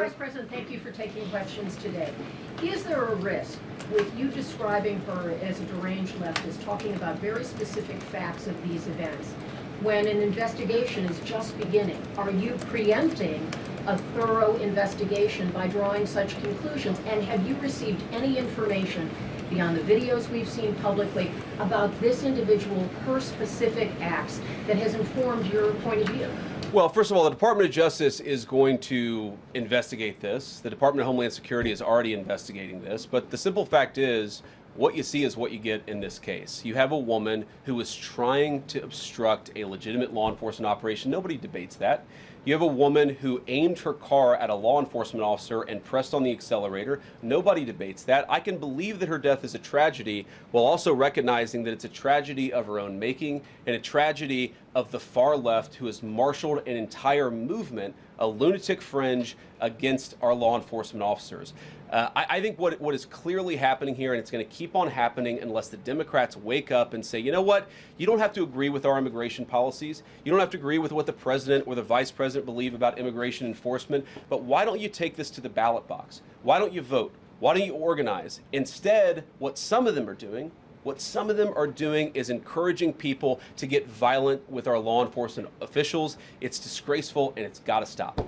Vice President, thank you for taking questions today. Is there a risk with you describing her as a deranged leftist, talking about very specific facts of these events, when an investigation is just beginning? Are you preempting a thorough investigation by drawing such conclusions? And have you received any information beyond the videos we've seen publicly about this individual, her specific acts, that has informed your point of view? Well, first of all, the Department of Justice is going to investigate this. The Department of Homeland Security is already investigating this. But the simple fact is, what you see is what you get in this case. You have a woman who is trying to obstruct a legitimate law enforcement operation. Nobody debates that. You have a woman who aimed her car at a law enforcement officer and pressed on the accelerator. Nobody debates that. I can believe that her death is a tragedy, while also recognizing that it's a tragedy of her own making and a tragedy of the far left, who has marshaled an entire movement, a lunatic fringe, against our law enforcement officers. I think what is clearly happening here, and it's going to keep on happening unless the Democrats wake up and say, you know what, you don't have to agree with our immigration policies. You don't have to agree with what the president or the vice president believe about immigration enforcement, but why don't you take this to the ballot box? Why don't you vote? Why don't you organize? Instead, what some of them are doing is encouraging people to get violent with our law enforcement officials. It's disgraceful, and it's got to stop.